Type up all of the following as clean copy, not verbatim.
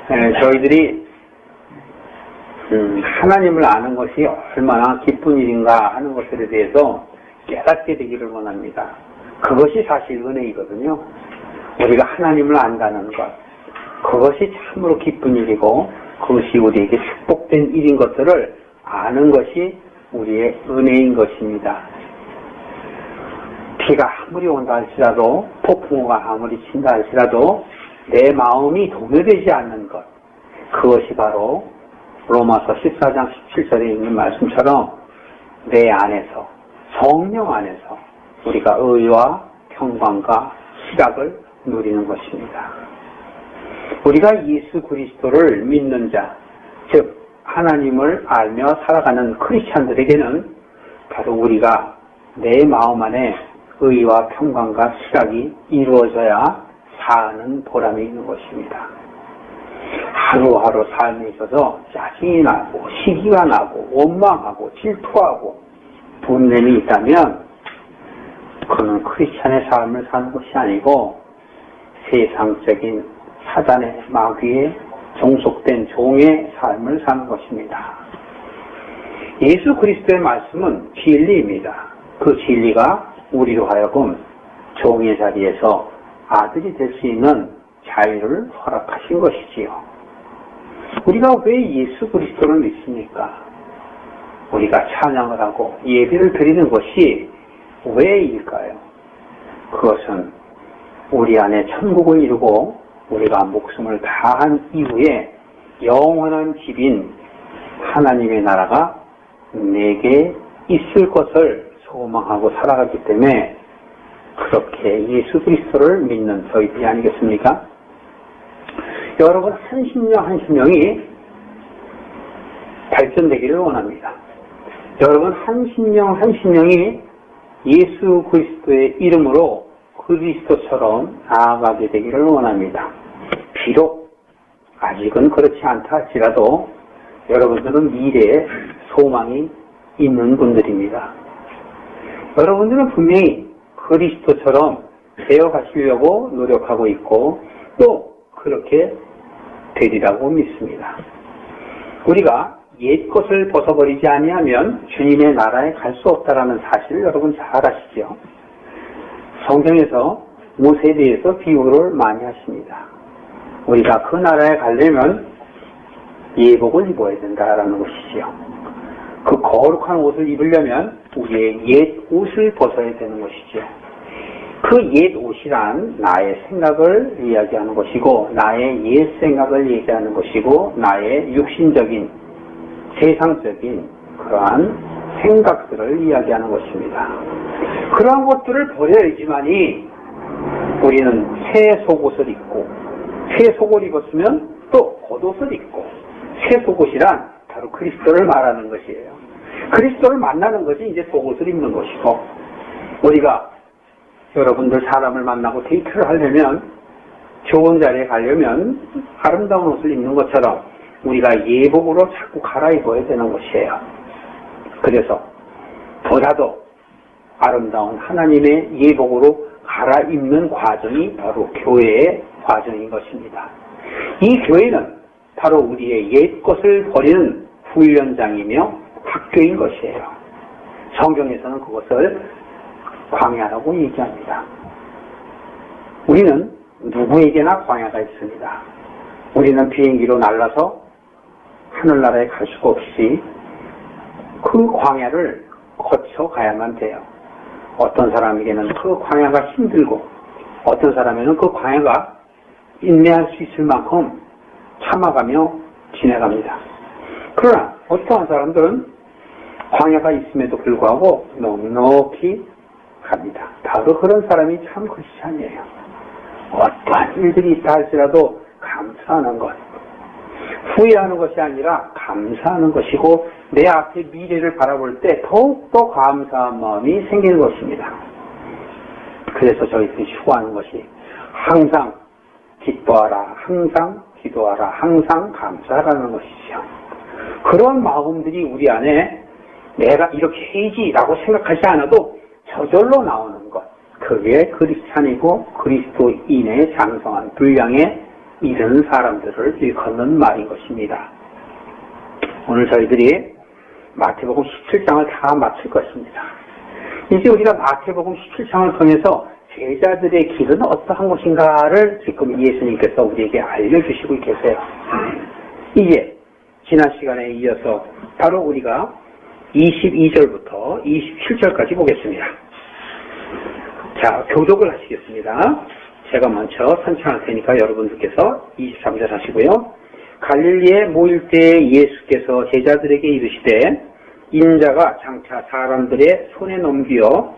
저희들이 하나님을 아는 것이 얼마나 기쁜 일인가 하는 것들에 대해서 깨닫게 되기를 원합니다. 그것이 사실 은혜이거든요. 우리가 하나님을 안다는 것, 그것이 참으로 기쁜 일이고 그것이 우리에게 축복된 일인 것들을 아는 것이 우리의 은혜인 것입니다. 비가 아무리 온다 할지라도, 폭풍우가 아무리 친다 할지라도 내 마음이 동요되지 않는 것, 그것이 바로 로마서 14장 17절에 있는 말씀처럼 내 안에서, 성령 안에서 우리가 의와 평강과 희락을 누리는 것입니다. 우리가 예수 그리스도를 믿는 자, 즉 하나님을 알며 살아가는 크리스찬들에게는 바로 우리가 내 마음 안에 의와 평강과 희락이 이루어져야 사는 보람이 있는 것입니다. 하루하루 삶에 있어서 짜증이 나고 시기가 나고 원망하고 질투하고 분냄이 있다면 그는 크리스찬의 삶을 사는 것이 아니고 세상적인 사단의 마귀에 종속된 종의 삶을 사는 것입니다. 예수 그리스도의 말씀은 진리입니다. 그 진리가 우리로 하여금 종의 자리에서 아들이 될 수 있는 자유를 허락하신 것이지요. 우리가 왜 예수 그리스도를 믿습니까? 우리가 찬양을 하고 예배를 드리는 것이 왜일까요? 그것은 우리 안에 천국을 이루고 우리가 목숨을 다한 이후에 영원한 집인 하나님의 나라가 내게 있을 것을 소망하고 살아가기 때문에 그렇게 예수 그리스도를 믿는 저희들이 아니겠습니까? 여러분 한 심령이 발전되기를 원합니다. 여러분 한 심령이 예수 그리스도의 이름으로 그리스도처럼 나아가게 되기를 원합니다. 비록 아직은 그렇지 않다 할지라도 여러분들은 미래에 소망이 있는 분들입니다. 여러분들은 분명히 그리스도처럼 되어가시려고 노력하고 있고 또 그렇게 되리라고 믿습니다. 우리가 옛 것을 벗어버리지 아니하면 주님의 나라에 갈 수 없다라는 사실을 여러분 잘 아시죠? 성경에서 모세에 대해서 비유를 많이 하십니다. 우리가 그 나라에 가려면 예복을 입어야 된다라는 것이지요. 그 거룩한 옷을 입으려면 우리의 옛 옷을 벗어야 되는 것이죠. 그 옛 옷이란 나의 생각을 이야기하는 것이고 나의 옛 생각을 얘기하는 것이고 나의 육신적인 세상적인 그러한 생각들을 이야기하는 것입니다. 그러한 것들을 버려야지만이 우리는 새 속옷을 입고 새 속옷을 입었으면 또 겉옷을 입고 새 속옷이란 바로 그리스도를 말하는 것이에요. 그리스도를 만나는 것이 이제 속옷을 입는 것이고 우리가 여러분들 사람을 만나고 데이트를 하려면 좋은 자리에 가려면 아름다운 옷을 입는 것처럼 우리가 예복으로 자꾸 갈아입어야 되는 것이에요. 그래서 보다도 아름다운 하나님의 예복으로 갈아입는 과정이 바로 교회의 과정인 것입니다. 이 교회는 바로 우리의 옛 것을 버리는 훈련장이며 학교인 것이에요. 성경에서는 그것을 광야라고 얘기합니다. 우리는 누구에게나 광야가 있습니다. 우리는 비행기로 날아서 하늘나라에 갈 수가 없이 그 광야를 거쳐 가야만 돼요. 어떤 사람에게는 그 광야가 힘들고 어떤 사람에게는 그 광야가 인내할 수 있을 만큼 참아가며 지내갑니다. 그러나 어떠한 사람들은 광야가 있음에도 불구하고 넉넉히 갑니다. 바로 그런 사람이 참 크리스찬이에요. 어떠한 일들이 있다 할지라도 감사하는 것, 후회하는 것이 아니라 감사하는 것이고 내 앞에 미래를 바라볼 때 더욱더 감사한 마음이 생기는 것입니다. 그래서 저희들이 추구하는 것이 항상 기뻐하라, 항상 기도하라, 항상 감사하라는 것이죠. 그런 마음들이 우리 안에 내가 이렇게 해야지라고 생각하지 않아도 저절로 나오는 것, 그게 크리스찬이고 그리스도인의 장성한 분량의 이런 사람들을 일컫는 말인 것입니다. 오늘 저희들이 마태복음 17장을 다 마칠 것입니다. 이제 우리가 마태복음 17장을 통해서 제자들의 길은 어떠한 것인가를 지금 예수님께서 우리에게 알려주시고 계세요. 이제 지난 시간에 이어서 바로 우리가 22절부터 27절까지 보겠습니다. 자, 교독을 하시겠습니다. 제가 먼저 선창할 테니까 여러분들께서 23절 하시고요. 갈릴리에 모일 때 예수께서 제자들에게 이르시되 인자가 장차 사람들의 손에 넘겨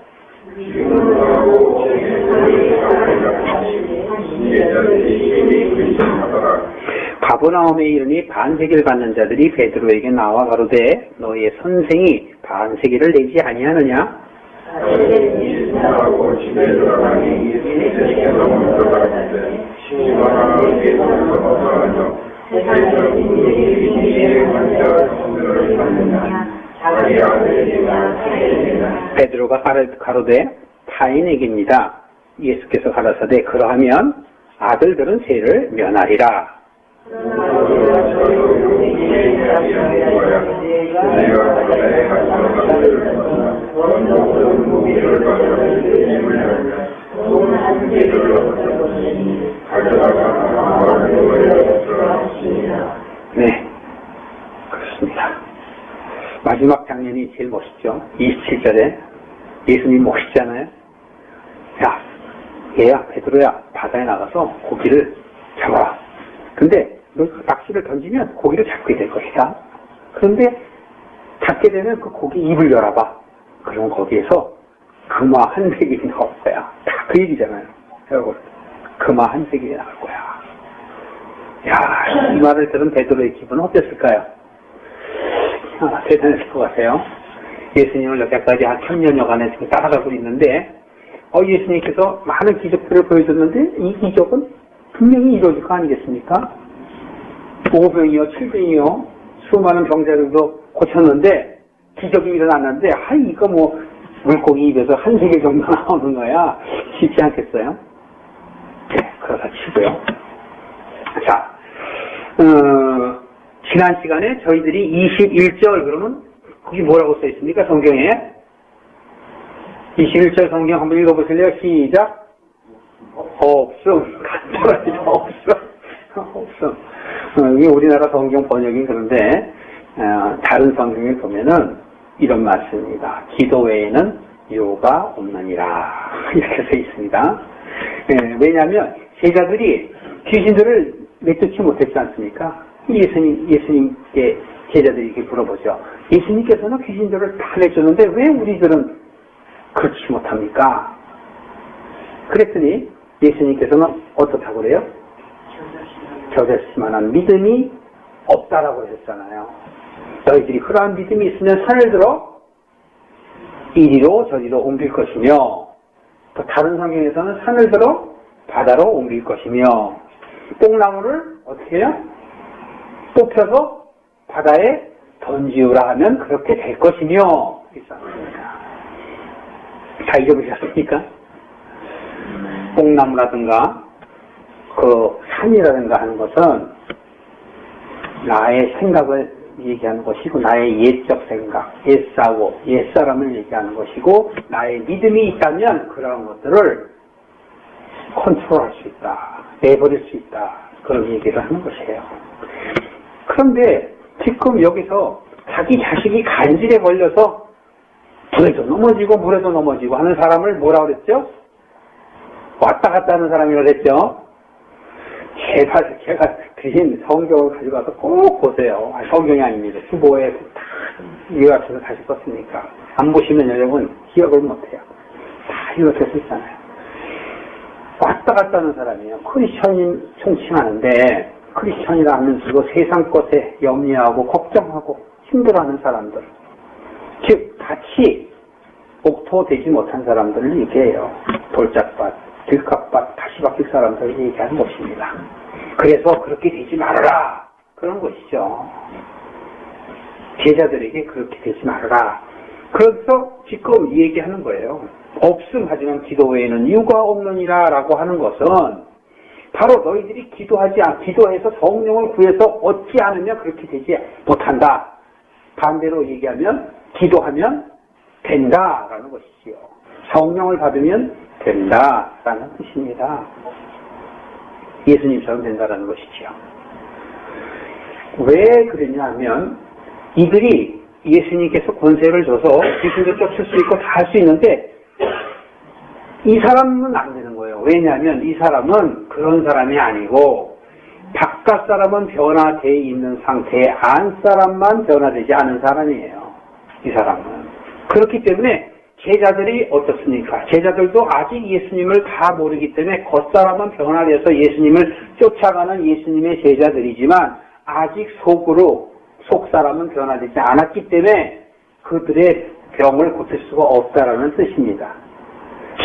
가버나움에 이르니 반세기를 받는 자들이 베드로에게 나와 가로되 너의 선생이 반세기를 내지 아니하느냐? 베드로가 가로되 타인에게입니다. 예수께서 가라사대 그러하면 아들들은 죄를 면하리라. 네, 그렇습니다. 마지막 장면이 제일 멋있죠. 27절에 예수님 멋있잖아요. 야, 얘야, 베드로야, 바다에 나가서 고기를 잡아라. 근데 너 낚시를 던지면 고기를 잡게 될 것이다. 그런데 잡게 되면 그 고기 입을 열어봐. 그럼 거기에서 금화 한 세겔이 나올 거야. 다 그 얘기잖아요. 여러분, 금화 한 세겔이 나올 거야. 야, 이 말을 들은 베드로의 기분은 어땠을까요? 대단했을 것 같아요. 예수님을 여태까지 한 1000년여간에 지금 따라가고 있는데 예수님께서 많은 기적들을 보여줬는데 이 기적은 분명히 이루어질 거 아니겠습니까? 5병이요 7병이요 수많은 병자들도 고쳤는데 기적이 일어났는데 이거 뭐 물고기 입에서 한 세겔 정도 나오는 거야. 쉽지 않겠어요? 네, 그러다 치고요. 자, 지난 시간에 저희들이 21절 그러면 거기 뭐라고 써 있습니까? 성경에 21절 성경 한번 읽어보실래요? 시작. 없음. 간단하죠. 없음. 이게 우리나라 성경 번역이 그런데 다른 성경에 보면은 이런 말씀입니다. 기도 외에는 유가 없느니라 이렇게 써 있습니다. 왜냐하면 제자들이 귀신들을 내쫓지 못했지 않습니까? 예수님께 제자들이 이렇게 물어보죠. 예수님께서는 귀신들을 다 내쫓는데 왜 우리들은 그렇지 못합니까? 그랬더니 예수님께서는 어떻다고 그래요? 저자씨만한 믿음이 없다라고 하셨잖아요. 너희들이 그러한 믿음이 있으면 산을 들어 이리로 저리로 옮길 것이며 또 다른 성경에서는 산을 들어 바다로 옮길 것이며 뽕나무를 어떻게 해요? 뽑혀서 바다에 던지우라 하면 그렇게 될 것이며 다 잊어보셨습니까? 뽕나무라든가 그 산이라든가 하는 것은 나의 생각을 얘기하는 것이고 나의 옛적 생각, 옛사고, 옛사람을 얘기하는 것이고 나의 믿음이 있다면 그런 것들을 컨트롤할 수 있다. 내버릴 수 있다. 그런 얘기를 하는 것이에요. 그런데 지금 여기서 자기 자식이 간질에 걸려서 불에도 넘어지고 물에도 넘어지고 하는 사람을 뭐라고 그랬죠? 왔다 갔다 하는 사람이라고 그랬죠? 제가 대신 성경을 가져가서 꼭 보세요. 성경이 아닙니다. 수보에 다 요약해서 다시 썼으니까. 안 보시면 여러분 기억을 못해요. 다 요약해서 있잖아요. 왔다 갔다 하는 사람이에요. 크리스천인 총칭하는데 크리스천이라 하면서도 세상 것에 염려하고 걱정하고 힘들어하는 사람들. 즉 같이 옥토되지 못한 사람들을 얘기해요. 돌짝밭, 들값밭, 다시바뀔 사람들을 얘기하는 것입니다. 그래서 그렇게 되지 말아라. 그런 것이죠. 제자들에게 그렇게 되지 말아라. 그래서 지금 얘기하는 거예요. 없음 하지만 기도 외에는 이유가 없느니라 라고 하는 것은 바로 너희들이 기도해서 성령을 구해서 얻지 않으면 그렇게 되지 못한다. 반대로 얘기하면 기도하면 된다라는 것이지요. 성령을 받으면 된다라는 뜻입니다. 예수님처럼 된다라는 것이지요. 왜 그러냐 하면 이들이 예수님께서 권세를 줘서 귀신도 쫓을 수 있고 다 할 수 있는데 이 사람은 안 되는 거예요. 왜냐하면 이 사람은 그런 사람이 아니고 바깥 사람은 변화되어 있는 상태에 안 사람만 변화되지 않은 사람이에요. 이 사람은. 그렇기 때문에 제자들이 어떻습니까? 제자들도 아직 예수님을 다 모르기 때문에 겉사람은 변화돼서 예수님을 쫓아가는 예수님의 제자들이지만 아직 속사람은 변화되지 않았기 때문에 그들의 병을 고칠 수가 없다라는 뜻입니다.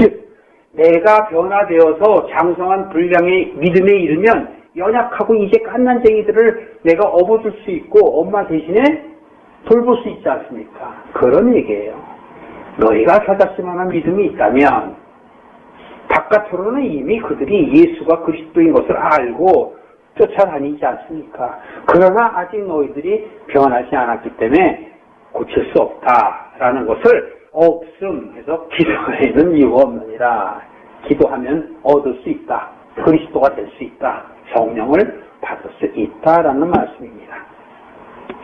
즉 내가 변화되어서 장성한 분량의 믿음에 이르면 연약하고 이제 갓난쟁이들을 내가 업어줄 수 있고 엄마 대신에 돌볼 수 있지 않습니까? 그런 얘기예요. 너희가 겨자씨만한 믿음이 있다면 바깥으로는 이미 그들이 예수가 그리스도인 것을 알고 쫓아다니지 않습니까? 그러나 아직 너희들이 변하지 않았기 때문에 고칠 수 없다라는 것을 없음해서 기도에는 이유가 없느니라. 기도하면 얻을 수 있다. 그리스도가 될 수 있다. 성령을 받을 수 있다라는 말씀입니다.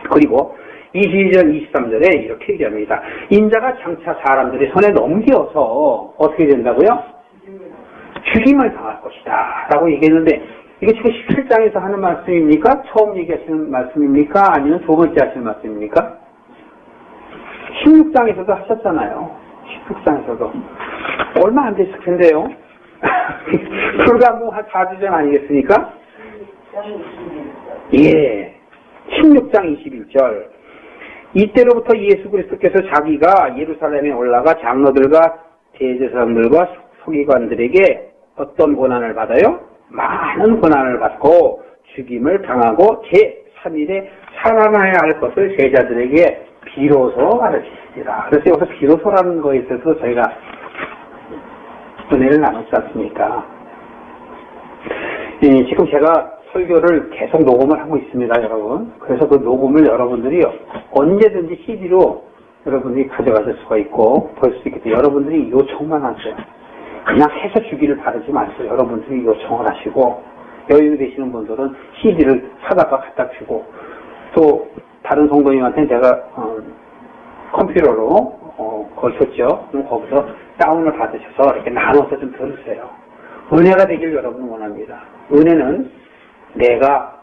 그리고 22절 23절에 이렇게 얘기합니다. 인자가 장차 사람들의 손에 넘겨서 어떻게 된다고요? 죽임을 당할 것이다 라고 얘기했는데 이게 지금 17장에서 하는 말씀입니까? 처음 얘기하시는 말씀입니까? 아니면 두 번째 하시는 말씀입니까? 16장에서도 하셨잖아요. 16장에서도. 얼마 안 됐을 텐데요. 불과 뭐 한 4주 전 아니겠습니까? 예. 16장 21절. 이때로부터 예수 그리스도께서 자기가 예루살렘에 올라가 장로들과 대제사장들과 서기관들에게 어떤 고난을 받아요? 많은 고난을 받고 죽임을 당하고 제3일에 살아나야 할 것을 제자들에게 비로소 가르치시리라. 그래서 여기서 비로소라는 거에 있어서 저희가 은혜를 나눴지 않습니까? 지금 제가 설교를 계속 녹음을 하고 있습니다, 여러분. 그래서 그 녹음을 여러분들이 언제든지 CD로 여러분들이 가져가실 수가 있고 볼 수 있기 때문에 여러분들이 요청만 하세요. 그냥 해서 주기를 바라지 마세요. 여러분들이 요청을 하시고 여유 되시는 분들은 CD를 사다가 갖다 주고 또 다른 성도님한테 제가 컴퓨터로 그걸 줬죠. 그럼 거기서 다운을 받으셔서 이렇게 나눠서 좀 들으세요. 은혜가 되길 여러분 원합니다. 은혜는 내가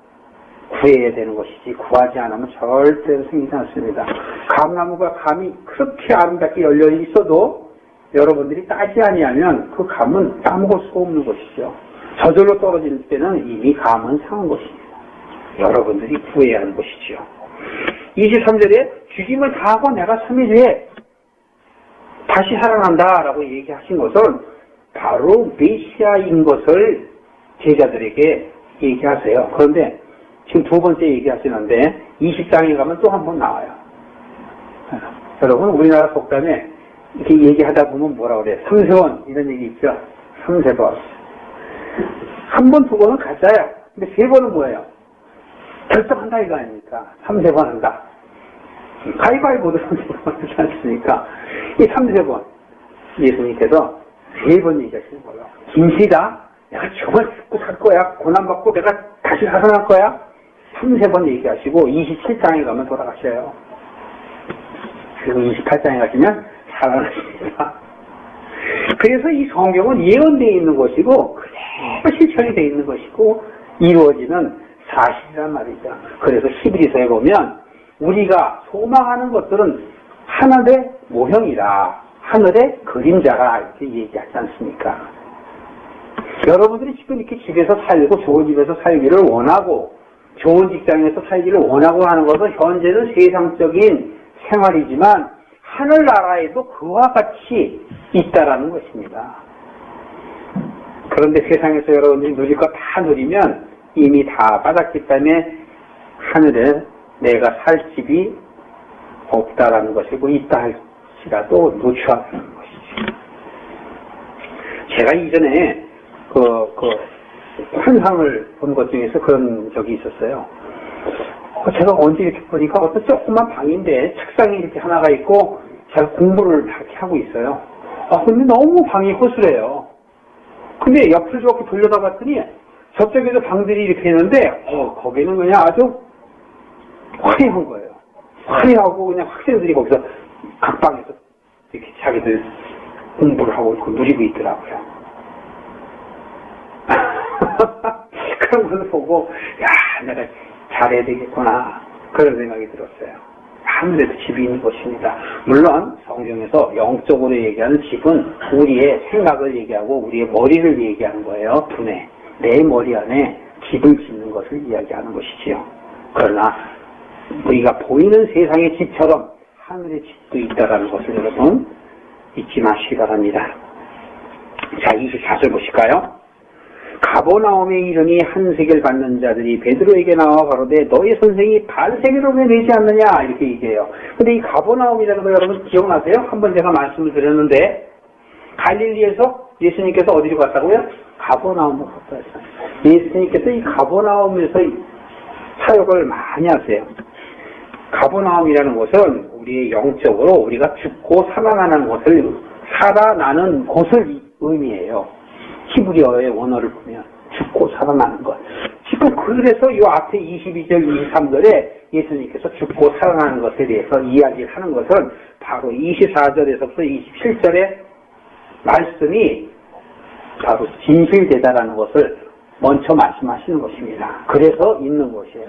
구해야 되는 것이지 구하지 않으면 절대로 생기지 않습니다. 감나무가 감이 그렇게 아름답게 열려 있어도 여러분들이 따지 아니하면 그 감은 따먹을 수가 없는 것이죠. 저절로 떨어질 때는 이미 감은 상한 것입니다. 여러분들이 구해야 하는 것이죠. 23절에 죽임을 당하고 내가 3일 후에 다시 살아난다라고 얘기하신 것은 바로 메시아인 것을 제자들에게 얘기하세요. 그런데 지금 두 번째 얘기하시는데 20장에 가면 또 한 번 나와요. 여러분 우리나라 속담에 이렇게 얘기하다 보면 뭐라 그래요? 3세번 이런 얘기 있죠? 3세번. 한 번, 두 번은 가짜야. 근데 세 번은 뭐예요? 결정한다 이거 아닙니까? 3세번 한다. 가위바위보도 3세번 하지 않습니까? 이 3세번 예수님께서 세 번 얘기하시는 거예요. 김씨다. 내가 정말 죽고 살 거야. 고난받고 내가 다시 살아날 거야. 3세번 얘기하시고 27장에 가면 돌아가셔요. 그리고 28장에 가시면 살아나십니다. 그래서 이 성경은 예언되어 있는 것이고 그대로 실천이 되어 있는 것이고 이루어지는 사실이란 말이죠. 그래서 히브리서에 보면 우리가 소망하는 것들은 하늘의 모형이라 하늘의 그림자라 이렇게 얘기하지 않습니까? 여러분들이 지금 이렇게 집에서 살고 좋은 집에서 살기를 원하고 좋은 직장에서 살기를 원하고 하는 것은 현재는 세상적인 생활이지만 하늘나라에도 그와 같이 있다라는 것입니다. 그런데 세상에서 여러분들이 누릴 거 다 누리면 이미 다 받았기 때문에 하늘에 내가 살 집이 없다라는 것이고 있다 할지라도 누추하다는 것이죠. 제가 이전에 환상을 본 것 중에서 그런 적이 있었어요. 제가 언제 이렇게 보니까 어떤 조그만 방인데 책상이 이렇게 하나가 있고 제가 공부를 이렇게 하고 있어요. 근데 너무 방이 허술해요. 근데 옆을 저렇게 돌려다 봤더니 저쪽에도 방들이 이렇게 있는데 거기는 그냥 아주 화려한 거예요. 화려하고 그냥 학생들이 거기서 각 방에서 이렇게 자기들 공부를 하고 있고 누리고 있더라고요. 그런 걸 보고 내가 잘해야 되겠구나 그런 생각이 들었어요. 아무래도 집이 있는 곳입니다. 물론 성경에서 영적으로 얘기하는 집은 우리의 생각을 얘기하고 우리의 머리를 얘기하는 거예요. 두뇌. 내 머리 안에 집을 짓는 것을 이야기하는 것이지요. 그러나 우리가 보이는 세상의 집처럼 하늘의 집도 있다는 것을 여러분 잊지 마시기 바랍니다. 자, 24절 보실까요? 가버나움에 이르니 한 세겔 받는 자들이 베드로에게 나와 가로되 너희 선생이 반 세겔을 왜 내지 않느냐 이렇게 얘기해요. 근데 이 가버나움이라는 거 여러분 기억나세요? 한번 제가 말씀을 드렸는데 갈릴리에서 예수님께서 어디로 갔다고요? 가버나움으로 갔다 했어요. 예수님께서 이 가버나움에서 사역을 많이 하세요. 가버나움이라는 것은 우리의 영적으로 우리가 죽고 살아나는 것을 살아나는 곳을 의미해요. 히브리어의 원어를 보면 죽고 살아나는 것. 지금 그래서 이 앞에 22절, 23절에 예수님께서 죽고 살아나는 것에 대해서 이야기를 하는 것은 바로 24절에서부터 27절의 말씀이 바로 진실되다라는 것을 먼저 말씀하시는 것입니다. 그래서 있는 것이에요.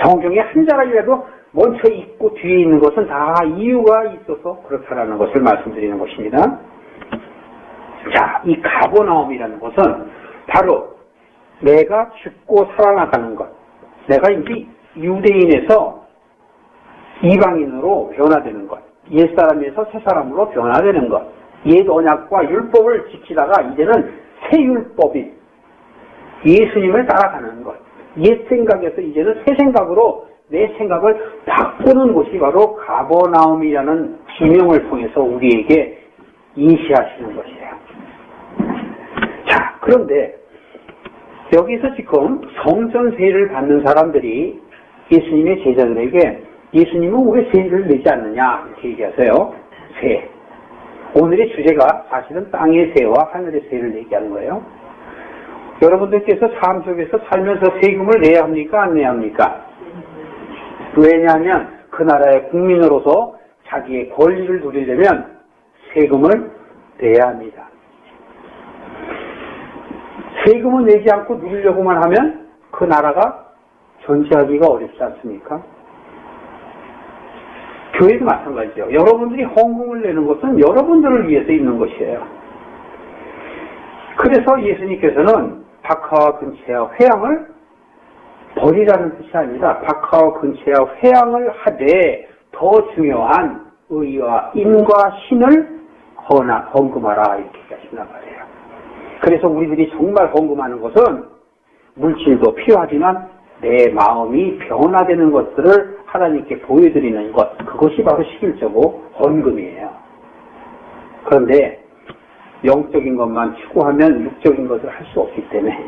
성경에 한 자락이라도 먼저 있고 뒤에 있는 것은 다 이유가 있어서 그렇다라는 것을 말씀드리는 것입니다. 자, 이 가버나움이라는 것은 바로 내가 죽고 살아나가는 것. 내가 이제 유대인에서 이방인으로 변화되는 것. 옛사람에서 새사람으로 변화되는 것. 옛 언약과 율법을 지키다가 이제는 새 율법인 예수님을 따라가는 것. 옛 생각에서 이제는 새 생각으로 내 생각을 바꾸는 곳이 바로 가버나움이라는 지명을 통해서 우리에게 인시하시는 것이에요. 자, 그런데 여기서 지금 성전 세를 받는 사람들이 예수님의 제자들에게 예수님은 왜 세를 내지 않느냐 이렇게 얘기하세요. 세. 오늘의 주제가 사실은 땅의 세와 하늘의 세를 얘기하는 거예요. 여러분들께서 삶 속에서 살면서 세금을 내야 합니까? 안 내야 합니까? 왜냐하면 그 나라의 국민으로서 자기의 권리를 누리려면 세금을 내야 합니다. 세금을 내지 않고 누리려고만 하면 그 나라가 존재하기가 어렵지 않습니까? 교회도 마찬가지죠. 여러분들이 헌금을 내는 것은 여러분들을 위해서 있는 것이에요. 그래서 예수님께서는 박하와 근체와 회양을 버리라는 뜻이 아니라 박하와 근체와 회양을 하되 더 중요한 의와 인과 신을 헌금하라 이렇게 하신단 말이에요. 그래서 우리들이 정말 헌금하는 것은 물질도 필요하지만 내 마음이 변화되는 것들을 하나님께 보여드리는 것, 그것이 바로 실질적으로 헌금이에요. 그런데 영적인 것만 추구하면 육적인 것을 할 수 없기 때문에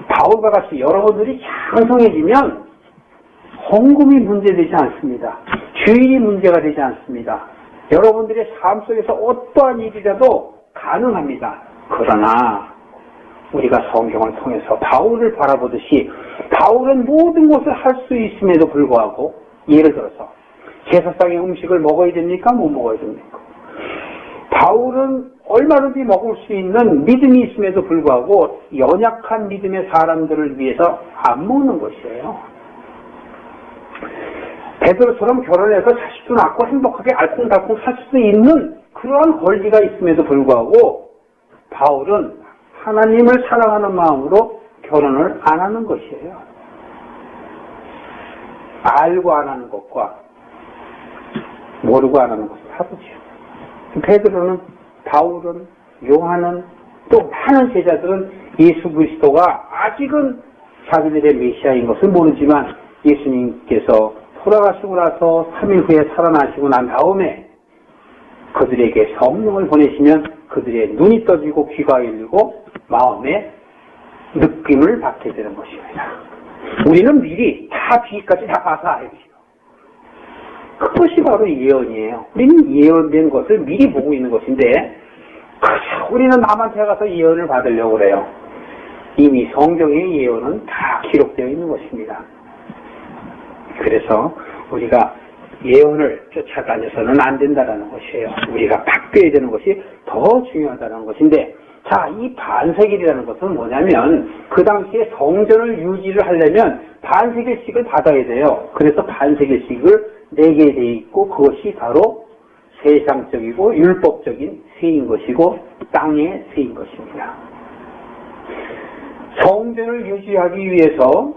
바울과 같이 여러분들이 장성해지면 헌금이 문제되지 않습니다. 주일이 문제가 되지 않습니다. 여러분들의 삶 속에서 어떠한 일이라도 가능합니다. 그러나 우리가 성경을 통해서 바울을 바라보듯이 바울은 모든 것을 할 수 있음에도 불구하고 예를 들어서 제사상의 음식을 먹어야 됩니까? 못 먹어야 됩니까? 바울은 얼마든지 먹을 수 있는 믿음이 있음에도 불구하고 연약한 믿음의 사람들을 위해서 안 먹는 것이에요. 베드로처럼 결혼해서 자식도 낳고 행복하게 알콩달콩 살 수 있는 그러한 권리가 있음에도 불구하고 바울은 하나님을 사랑하는 마음으로 결혼을 안 하는 것이에요. 알고 안 하는 것과 모르고 안 하는 것은 다르죠. 베드로는, 바울은, 요한은, 또 많은 제자들은 예수 그리스도가 아직은 자기들의 메시아인 것을 모르지만 예수님께서 돌아가시고 나서 3일 후에 살아나시고 난 다음에 그들에게 성령을 보내시면 그들의 눈이 떠지고 귀가 열리고 마음에 느낌을 받게 되는 것입니다. 우리는 미리 다 뒤까지 다 봐서 알지요. 그것이 바로 예언이에요. 우리는 예언된 것을 미리 보고 있는 것인데 우리는 남한테 가서 예언을 받으려고 그래요. 이미 성경의 예언은 다 기록되어 있는 것입니다. 그래서 우리가 예언을 쫓아다녀서는 안 된다는 것이에요. 우리가 바뀌어야 되는 것이 더 중요하다는 것인데, 자, 이 반세길이라는 것은 뭐냐면 그 당시에 성전을 유지를 하려면 반세길씩을 받아야 돼요. 그래서 반세길씩을 4개 돼 있고 그것이 바로 세상적이고 율법적인 세인 것이고 땅의 세인 것입니다. 성전을 유지하기 위해서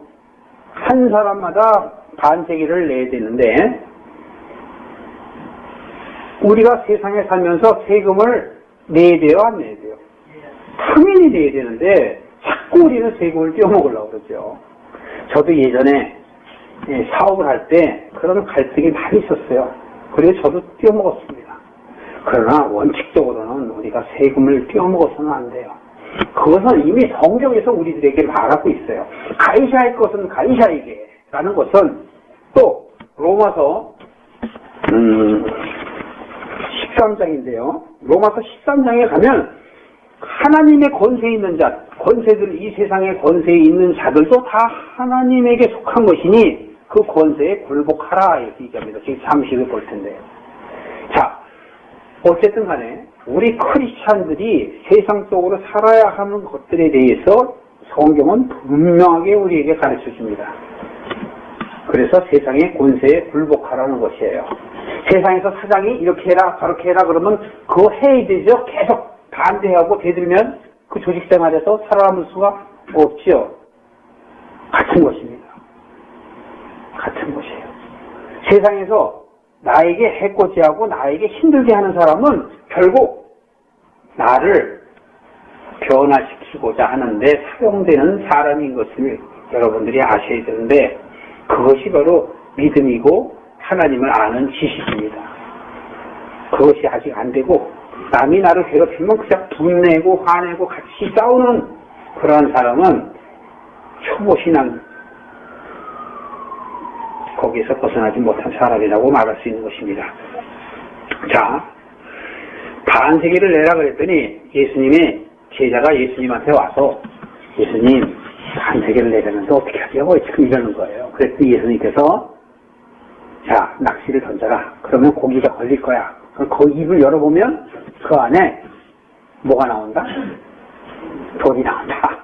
한 사람마다 반세기를 내야 되는데 우리가 세상에 살면서 세금을 내야 돼요? 안 내야 돼요? 당연히 내야 되는데 자꾸 우리는 세금을 떼어먹으려고 그러죠. 저도 예전에 사업을 할 때 그런 갈등이 많이 있었어요. 그래서 저도 떼어먹었습니다. 그러나 원칙적으로는 우리가 세금을 떼어먹어서는 안 돼요. 그것은 이미 성경에서 우리들에게 말하고 있어요. 가이샤의 것은 가이샤에게 라는 것은 또 로마서 13장인데요. 로마서 13장에 가면 하나님의 권세에 있는 자, 권세들, 이 세상의 권세에 있는 자들도 다 하나님에게 속한 것이니 그 권세에 굴복하라 이렇게 얘기합니다. 지금 잠시 볼 텐데요. 자, 어쨌든 간에 우리 크리스찬들이 세상 속으로 살아야 하는 것들에 대해서 성경은 분명하게 우리에게 가르쳐 줍니다. 그래서 세상의 권세에 굴복하라는 것이에요. 세상에서 사장이 이렇게 해라 저렇게 해라 그러면 그거 해야 되죠. 계속 반대하고 대들면 그 조직생활에서 살아남을 수가 없지요. 같은 것입니다. 같은 것이에요. 세상에서 나에게 해코지하고 나에게 힘들게 하는 사람은 결국 나를 변화시키고자 하는데 사용되는 사람인 것을 여러분들이 아셔야 되는데 그것이 바로 믿음이고 하나님을 아는 지식입니다. 그것이 아직 안 되고 남이 나를 괴롭히면 그냥 분내고 화내고 같이 싸우는 그러한 사람은 초보신앙 거기에서 벗어나지 못한 사람이라고 말할 수 있는 것입니다. 자, 반세기를 내라 그랬더니 예수님의 제자가 예수님한테 와서 예수님 반세기를 내려는데 어떻게 하냐고 지금 이러는 거예요. 그랬더니 예수님께서 자, 낚시를 던져라. 그러면 고기가 걸릴 거야. 그럼 그 입을 열어보면 그 안에 뭐가 나온다? 돈이 나온다.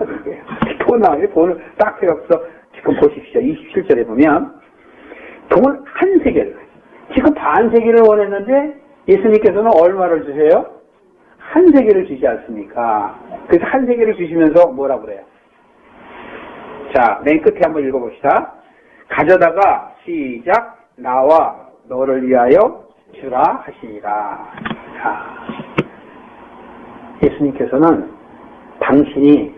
돈 나와요. 돈을 딱 필요 없어. 지금 보십시오. 27절에 보면 돈 한 세겔. 지금 반 세겔을 원했는데 예수님께서는 얼마를 주세요? 한 세겔을 주지 않습니까? 그래서 한 세겔을 주시면서 뭐라 그래요? 자, 맨 끝에 한번 읽어봅시다. 가져다가 시작. 나와 너를 위하여 주라 하시니라. 자, 예수님께서는 당신이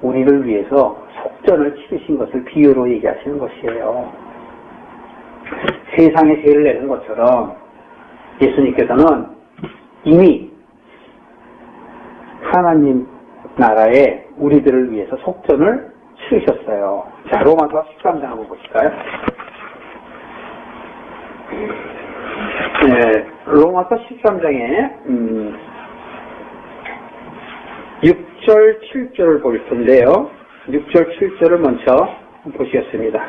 우리를 위해서 속전을 치르신 것을 비유로 얘기하시는 것이에요. 세상에 죄를 내는 것처럼 예수님께서는 이미 하나님 나라에 우리들을 위해서 속전을 치르셨어요. 자, 로마서 13장 한번 보실까요? 네, 로마서 13장에 6절, 7절을 볼 텐데요. 6절, 7절을 먼저 보시겠습니다.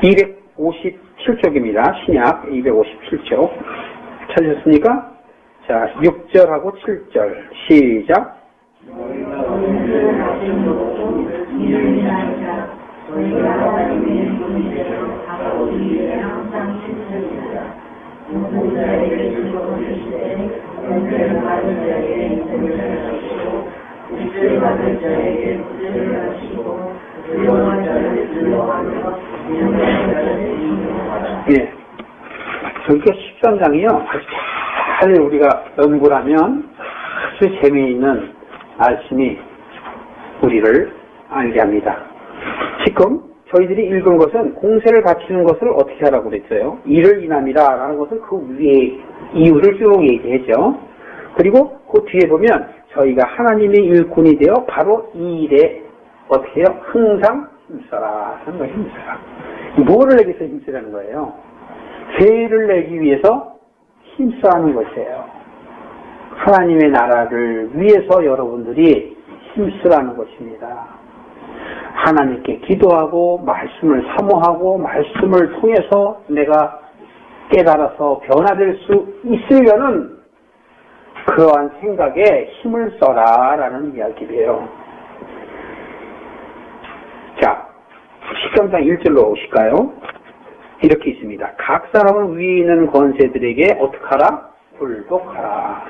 257쪽입니다. 신약 257쪽. 찾으셨습니까? 자, 6절하고 7절 시작. 예. 저기가 13장이요. 아주 잘 우리가 연구를 하면 아주 재미있는 말씀이 우리를 알게 합니다. 지금 저희들이 읽은 것은 공세를 바치는 것을 어떻게 하라고 그랬어요? 이를 인함이라 라는 것은 그 위에 이유를 쭉 얘기했죠. 그리고 그 뒤에 보면 저희가 하나님의 일꾼이 되어 바로 이 일에 어떻게 해요? 항상 힘써라 하는 거예요. 힘써라. 뭐를 내기 위해서 힘쓰라는 거예요? 죄를 내기 위해서 힘써 하는 것이에요. 하나님의 나라를 위해서 여러분들이 힘쓰라는 것입니다. 하나님께 기도하고 말씀을 사모하고 말씀을 통해서 내가 깨달아서 변화될 수 있으려는 그러한 생각에 힘을 써라 라는 이야기예요. 자, 10장장 1절로 오실까요? 이렇게 있습니다. 각 사람은 위에 있는 권세들에게 어떻게 하라? 굴복하라.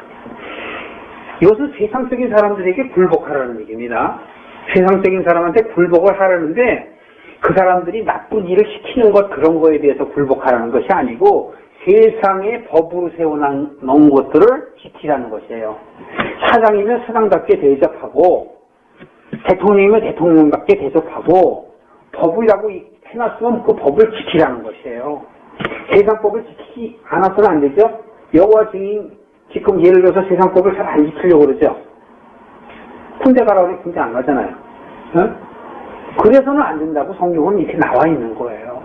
이것은 세상적인 사람들에게 굴복하라는 얘기입니다. 세상적인 사람한테 굴복을 하라는데 그 사람들이 나쁜 일을 시키는 것 그런 거에 대해서 굴복하라는 것이 아니고 세상의 법으로 세워놓은 것들을 지키라는 것이에요. 사장이면 사장답게 대접하고 대통령이면 대통령답게 대접하고 법이라고 해놨으면 그 법을 지키라는 것이에요. 세상법을 지키지 않아서는 안 되죠. 여호와 증인 지금 예를 들어서 세상법을 잘 안 지키려고 그러죠. 군대 가라고 하면 군대 안 가잖아요. 어? 그래서는 안 된다고 성경은 이렇게 나와 있는 거예요.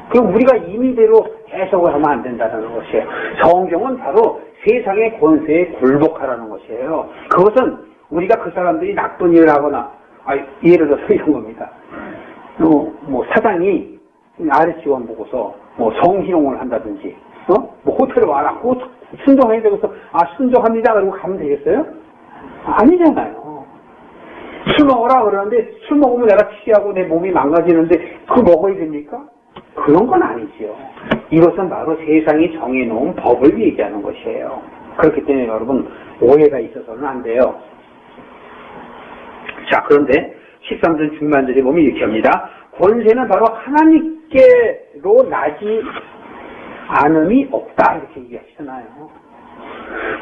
그럼 우리가 임의대로 해석을 하면 안 된다는 것이에요. 성경은 바로 세상의 권세에 굴복하라는 것이에요. 그것은 우리가 그 사람들이 나쁜 일을 하거나 예를 들어서 이런 겁니다. 뭐 사장이 아래 직원 보고서 뭐 성희롱을 한다든지 뭐 호텔에 와라 순종해야 되고서 순종합니다 그러고 가면 되겠어요? 아니잖아요. 술 먹어라 그러는데 술 먹으면 내가 취하고 내 몸이 망가지는데 그거 먹어야 됩니까? 그런 건 아니지요. 이것은 바로 세상이 정해놓은 법을 얘기하는 것이에요. 그렇기 때문에 여러분 오해가 있어서는 안 돼요. 자, 그런데 13절 중반절에 보면 이렇게 합니다. 권세는 바로 하나님께로 나지 않음이 없다 이렇게 얘기하시잖아요.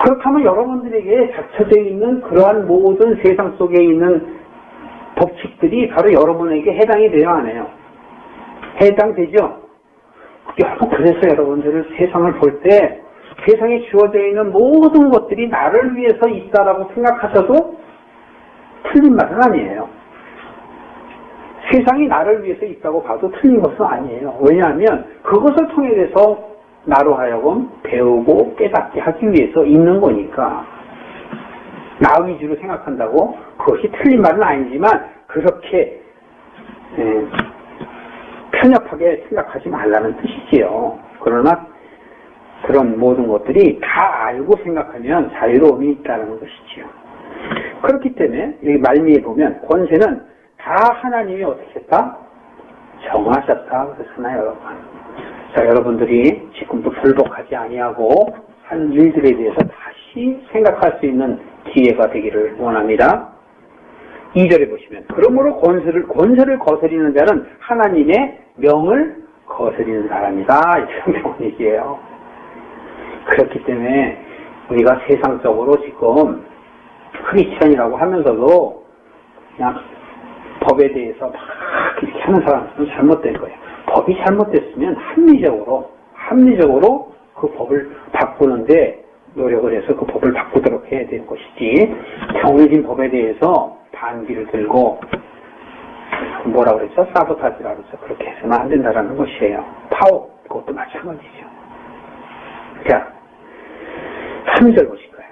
그렇다면 여러분들에게 닥쳐져 있는 그러한 모든 세상 속에 있는 법칙들이 바로 여러분에게 해당이 돼요, 안 해요? 해당되죠? 그래서 여러분들은 세상을 볼 때 세상에 주어져 있는 모든 것들이 나를 위해서 있다라고 생각하셔도 틀린 말은 아니에요. 세상이 나를 위해서 있다고 봐도 틀린 것은 아니에요. 왜냐하면 그것을 통해서 나로 하여금 배우고 깨닫게 하기 위해서 있는 거니까. 나 위주로 생각한다고 그것이 틀린 말은 아니지만 그렇게 편협하게 생각하지 말라는 뜻이지요. 그러나 그런 모든 것들이 다 알고 생각하면 자유로움이 있다는 것이지요. 그렇기 때문에 여기 말미에 보면 권세는 다 하나님이 어떻게 했다? 정하셨다 그랬으나 여러분. 자, 여러분들이 지금도 굴복하지 아니하고 한 일들에 대해서 다시 생각할 수 있는 기회가 되기를 원합니다. 2절에 보시면 그러므로 권세를 거스리는 자는 하나님의 명을 거스리는 사람이다. 이런 얘기예요. 그렇기 때문에 우리가 세상적으로 지금 크리스천이라고 하면서도 그냥 법에 대해서 막 이렇게 하는 사람들은 잘못된 거예요. 법이 잘못됐으면 합리적으로 그 법을 바꾸는데 노력을 해서 그 법을 바꾸도록 해야 되는 것이지 정해진 법에 대해서 반기를 들고 뭐라 그랬죠? 사보타지라고 그랬죠? 그렇게 해서는 안 된다는 것이에요. 파워 그것도 마찬가지죠. 자, 3절 보실까요?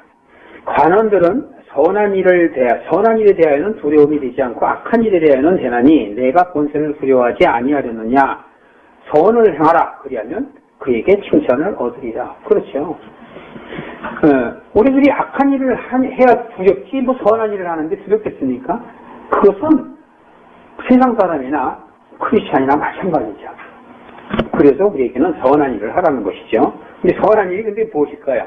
관원들은 선한 일에 대하여는 두려움이 되지 않고 악한 일에 대하여는 되나니 내가 권세를 두려워하지 아니하려느냐. 선을 행하라. 그리하면 그에게 칭찬을 얻으리라. 그렇죠. 우리들이 악한 일을 해야 두렵지 뭐 선한 일을 하는데 두렵겠습니까? 그것은 세상 사람이나 크리스찬이나 마찬가지죠. 그래서 우리에게는 선한 일을 하라는 것이죠. 근데 선한 일이 근데 무엇일까요?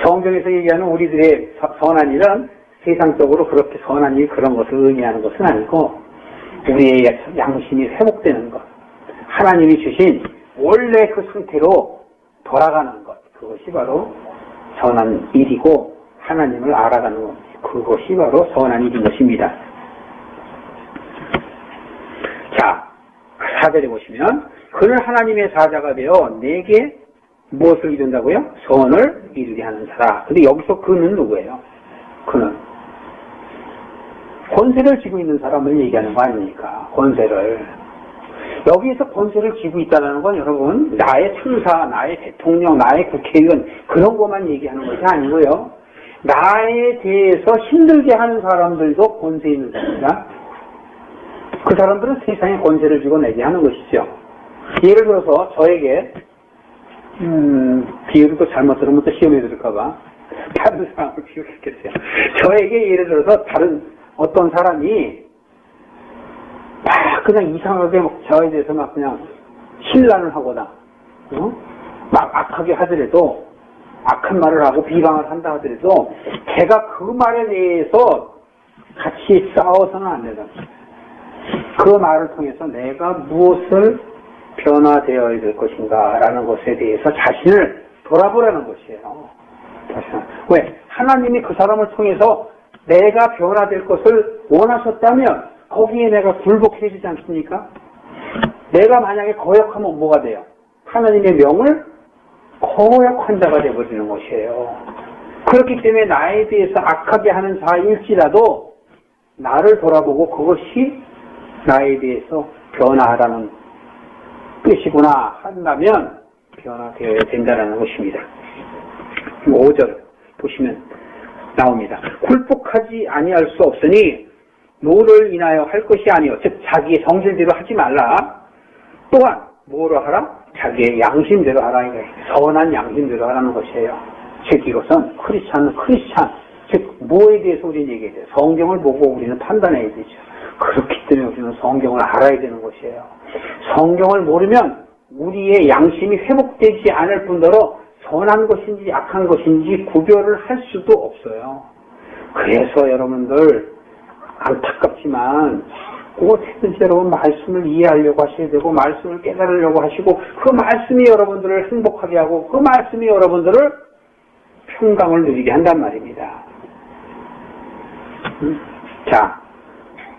성경에서 얘기하는 우리들의 선한 일은 세상적으로 그렇게 선한 일 그런 것을 의미하는 것은 아니고 우리의 양심이 회복되는 것, 하나님이 주신 원래 그 상태로 돌아가는 것, 그것이 바로 선한 일이고 하나님을 알아가는 것, 그것이 바로 선한 일인 것입니다. 자, 4절에 보시면 그는 하나님의 사자가 되어 내게 무엇을 이룬다고요? 선을 이루게 하는 자라. 근데 여기서 그는 누구예요? 그는 권세를 쥐고 있는 사람을 얘기하는 거 아닙니까? 권세를. 여기에서 권세를 쥐고 있다는 건 여러분, 나의 상사, 나의 대통령, 나의 국회의원, 그런 것만 얘기하는 것이 아니고요. 나에 대해서 힘들게 하는 사람들도 권세 있는 사람입니다. 그 사람들은 세상에 권세를 쥐고 내게 하는 것이죠. 예를 들어서 저에게 비유를 또 잘못 들으면 또 시험에 들을까봐 다른 사람을 비유했겠어요. 저에게 예를 들어서 다른 어떤 사람이 막 그냥 이상하게 막 저에 대해서 막 그냥 신란을 하거나 막 악하게 하더라도, 악한 말을 하고 비방을 한다 하더라도 제가 그 말에 대해서 같이 싸워서는 안 된다. 그 말을 통해서 내가 무엇을 변화되어야 될 것인가 라는 것에 대해서 자신을 돌아보라는 것이에요. 왜? 하나님이 그 사람을 통해서 내가 변화될 것을 원하셨다면 거기에 내가 굴복해야 되지 않습니까? 내가 만약에 거역하면 뭐가 돼요? 하나님의 명을 거역한 자가 되어버리는 것이에요. 그렇기 때문에 나에 대해서 악하게 하는 자일지라도 나를 돌아보고 그것이 나에 대해서 변화하라는 뜻이구나 한다면 변화되어야 된다는 것입니다. 5절 보시면 나옵니다. 굴복하지 아니할 수 없으니 노를 인하여 할 것이 아니요, 즉 자기의 성질대로 하지 말라. 또한 뭐로 하라? 자기의 양심대로 하라. 선한 양심대로 하라는 것이에요. 즉 이것은 크리스찬, 즉 뭐에 대해서 우리는 얘기해야 돼요? 성경을 보고 우리는 판단해야 되죠. 그렇기 때문에 우리는 성경을 알아야 되는 것이에요. 성경을 모르면 우리의 양심이 회복되지 않을 뿐더러 선한 것인지 악한 것인지 구별을 할 수도 없어요. 그래서 여러분들 안타깝지만 어떻게든지 여러분 말씀을 이해하려고 하셔야 되고 말씀을 깨달으려고 하시고 그 말씀이 여러분들을 행복하게 하고 그 말씀이 여러분들을 평강을 누리게 한단 말입니다. 자,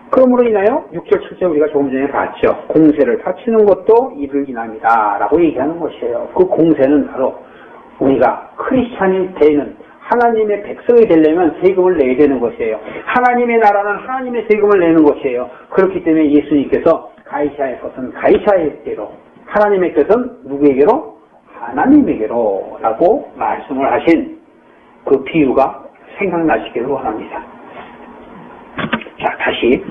그러므로 인하여 6절 7절 우리가 조금 전에 봤죠. 공세를 바치는 것도 이를 인합니다 라고 얘기하는 것이에요. 그 공세는 바로 우리가 크리스찬이 되는 하나님의 백성이 되려면 세금을 내야 되는 것이에요. 하나님의 나라는 하나님의 세금을 내는 것이에요. 그렇기 때문에 예수님께서 가이사의 것은 가이사의 대로, 하나님의 것은 누구에게로? 하나님에게로 라고 말씀을 하신 그 비유가 생각나시기를 원합니다. 자, 다시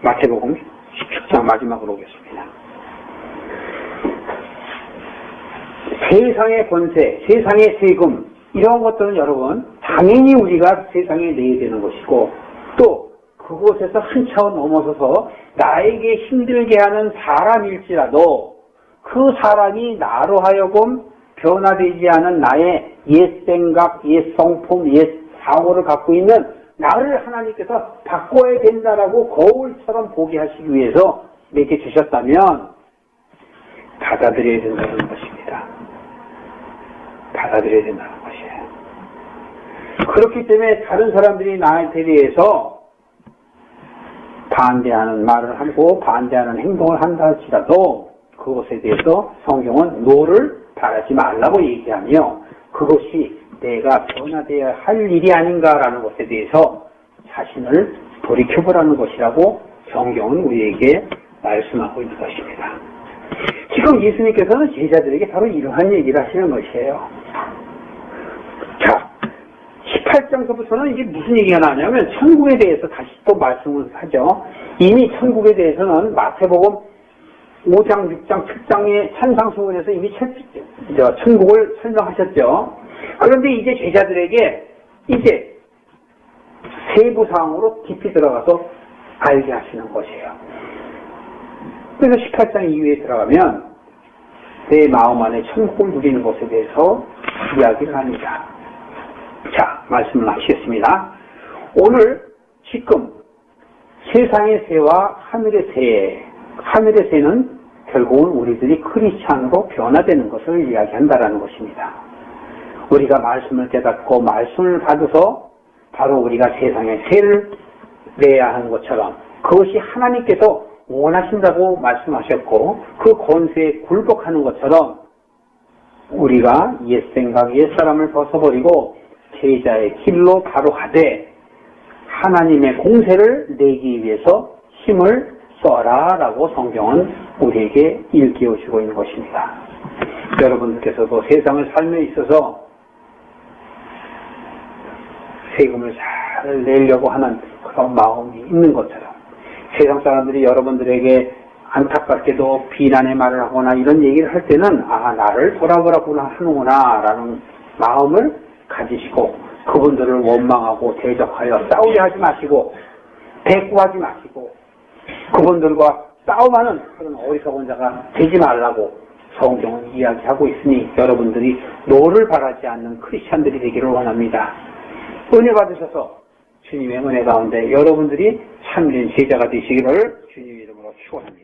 마태복음 17장 마지막으로 오겠습니다. 세상의 권세, 세상의 세금 이런 것들은 여러분 당연히 우리가 세상에 내야 되는 것이고 또 그곳에서 한 차원 넘어서서 나에게 힘들게 하는 사람일지라도 그 사람이 나로 하여금 변화되지 않은 나의 옛 생각, 옛 성품, 옛 사고를 갖고 있는 나를 하나님께서 바꿔야 된다라고 거울처럼 보게 하시기 위해서 내게 주셨다면 받아들여야 된다는 것입니다. 받아들여야 된다는 것이에요. 그렇기 때문에 다른 사람들이 나한테 대해서 반대하는 말을 하고 반대하는 행동을 한다 할지라도 그것에 대해서 성경은 노를 바라지 말라고 얘기하며 그것이 내가 변화되어야 할 일이 아닌가라는 것에 대해서 자신을 돌이켜보라는 것이라고 성경은 우리에게 말씀하고 있는 것입니다. 지금 예수님께서는 제자들에게 바로 이러한 얘기를 하시는 것이에요. 자, 18장서부터는 이게 무슨 얘기가 나냐면 천국에 대해서 다시 또 말씀을 하죠. 이미 천국에 대해서는 마태복음 5장, 6장, 7장의 찬상수훈에서 이미 천국을 설명하셨죠. 그런데 이제 제자들에게 이제 세부사항으로 깊이 들어가서 알게 하시는 것이에요. 그래서 18장 이후에 들어가면 내 마음 안에 천국을 누리는 것에 대해서 이야기를 합니다. 자, 말씀을 하시겠습니다. 오늘 지금 세상의 새와 하늘의 새, 하늘의 새는 결국은 우리들이 크리스찬으로 변화되는 것을 이야기한다라는 것입니다. 우리가 말씀을 깨닫고 말씀을 받아서 바로 우리가 세상의 새를 내야 하는 것처럼 그것이 하나님께서 원하신다고 말씀하셨고 그 권세에 굴복하는 것처럼 우리가 옛생각, 옛사람을 벗어버리고 제자의 길로 바로 가되 하나님의 공세를 내기 위해서 힘을 써라 라고 성경은 우리에게 일깨워주고 있는 것입니다. 여러분들께서도 세상을 삶에 있어서 세금을 잘 내려고 하는 그런 마음이 있는 것처럼 세상 사람들이 여러분들에게 안타깝게도 비난의 말을 하거나 이런 얘기를 할 때는 나를 돌아보라구나 하는구나 라는 마음을 가지시고 그분들을 원망하고 대적하여 싸우려 하지 마시고 대꾸하지 마시고 그분들과 싸움하는 그런 어리석은 자가 되지 말라고 성경은 이야기하고 있으니 여러분들이 노를 바라지 않는 크리스찬들이 되기를 원합니다. 은혜 받으셔서 주님의 은혜 가운데 여러분들이 참된 제자가 되시기를 주님의 이름으로 축원합니다.